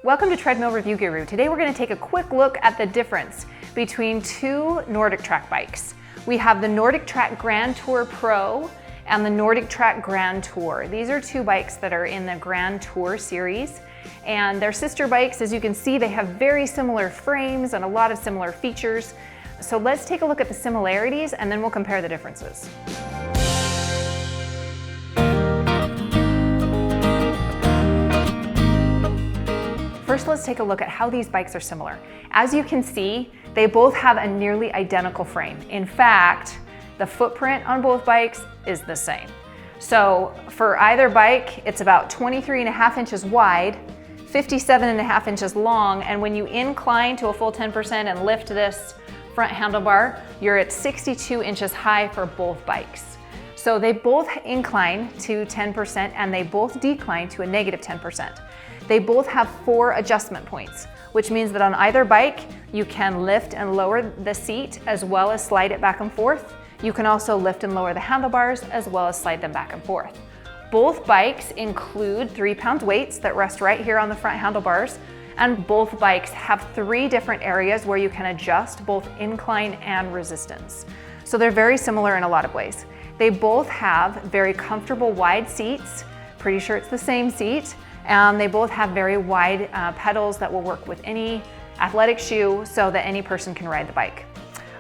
Welcome to Treadmill Review Guru. Today we're going to take a quick look at the difference between two NordicTrack bikes. We have the NordicTrack Grand Tour Pro and the NordicTrack Grand Tour. These are two bikes that are in the Grand Tour series, and they're sister bikes. As you can see, they have very similar frames and a lot of similar features. So let's take a look at the similarities and then we'll compare the differences. First, let's take a look at how these bikes are similar. As you can see, they both have a nearly identical frame. In fact, the footprint on both bikes is the same. So for either bike, it's about 23.5 inches wide, 57.5 inches long, and when you incline to a full 10% and lift this front handlebar, you're at 62 inches high for both bikes. So they both incline to 10% and they both decline to a negative 10%. They both have 4 adjustment points, which means that on either bike, you can lift and lower the seat as well as slide it back and forth. You can also lift and lower the handlebars as well as slide them back and forth. Both bikes include 3-pound weights that rest right here on the front handlebars, and both bikes have 3 different areas where you can adjust both incline and resistance. So they're very similar in a lot of ways. They both have very comfortable wide seats, pretty sure it's the same seat, and they both have very wide pedals that will work with any athletic shoe so that any person can ride the bike.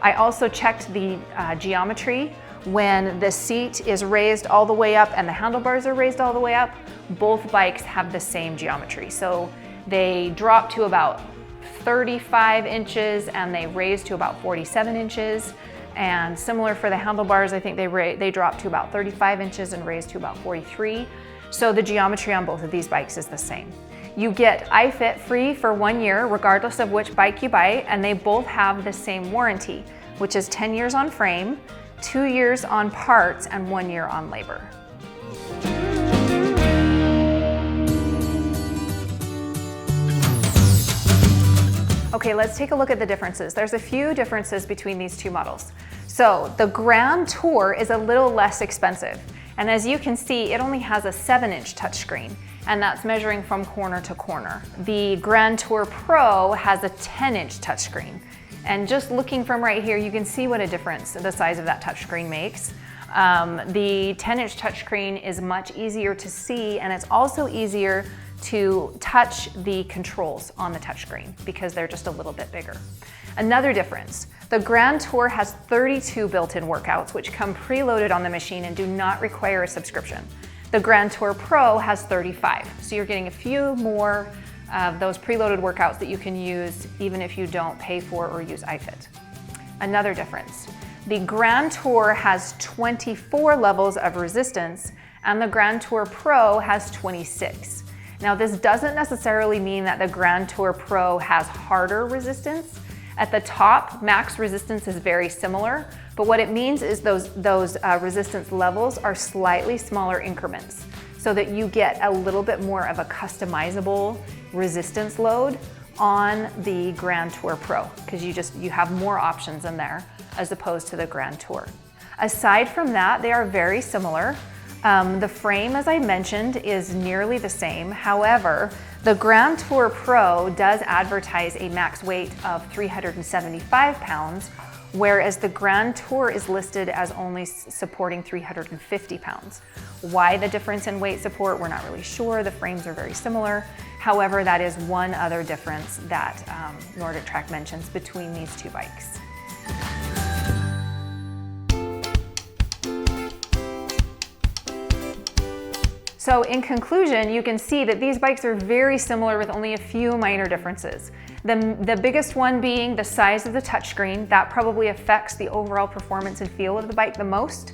I also checked the geometry. When the seat is raised all the way up and the handlebars are raised all the way up, both bikes have the same geometry. So they drop to about 35 inches and they raise to about 47 inches. And similar for the handlebars, I think they drop to about 35 inches and raise to about 43. So the geometry on both of these bikes is the same. You get iFit free for 1 year, regardless of which bike you buy, and they both have the same warranty, which is 10 years on frame, 2 years on parts, and 1 year on labor. Okay, let's take a look at the differences. There's a few differences between these two models. So the Grand Tour is a little less expensive. And as you can see, it only has a 7-inch touchscreen, and that's measuring from corner to corner. The Grand Tour Pro has a 10-inch touchscreen. And just looking from right here, you can see what a difference the size of that touchscreen makes. The 10-inch touchscreen is much easier to see, and it's also easier to touch the controls on the touchscreen because they're just a little bit bigger. Another difference, the Grand Tour has 32 built-in workouts which come preloaded on the machine and do not require a subscription. The Grand Tour Pro has 35, so you're getting a few more of those preloaded workouts that you can use even if you don't pay for or use iFit. Another difference, the Grand Tour has 24 levels of resistance and the Grand Tour Pro has 26. Now this doesn't necessarily mean that the Grand Tour Pro has harder resistance. At the top, max resistance is very similar, but what it means is those resistance levels are slightly smaller increments so that you get a little bit more of a customizable resistance load on the Grand Tour Pro because you have more options in there as opposed to the Grand Tour. Aside from that, they are very similar. The frame, as I mentioned, is nearly the same. However, the Grand Tour Pro does advertise a max weight of 375 pounds, whereas the Grand Tour is listed as only supporting 350 pounds. Why the difference in weight support, we're not really sure. The frames are very similar. However, that is one other difference that NordicTrack mentions between these two bikes. So in conclusion, you can see that these bikes are very similar with only a few minor differences. The biggest one being the size of the touchscreen. That probably affects the overall performance and feel of the bike the most.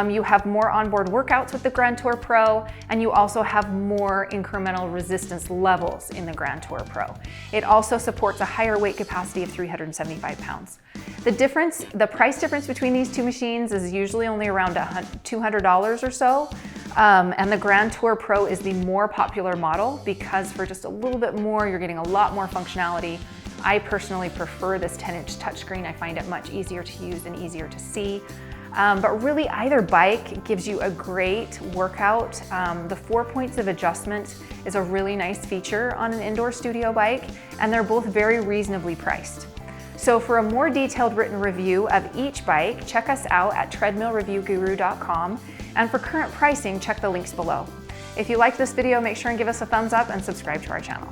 You have more onboard workouts with the Grand Tour Pro, and you also have more incremental resistance levels in the Grand Tour Pro. It also supports a higher weight capacity of 375 pounds. The price difference between these two machines is usually only around $200 or so. And the Grand Tour Pro is the more popular model because for just a little bit more, you're getting a lot more functionality. I personally prefer this 10-inch touchscreen. I find it much easier to use and easier to see. But really either bike gives you a great workout. The 4 points of adjustment is a really nice feature on an indoor studio bike, and they're both very reasonably priced. So for a more detailed written review of each bike, check us out at treadmillreviewguru.com, and for current pricing, check the links below. If you like this video, make sure and give us a thumbs up and subscribe to our channel.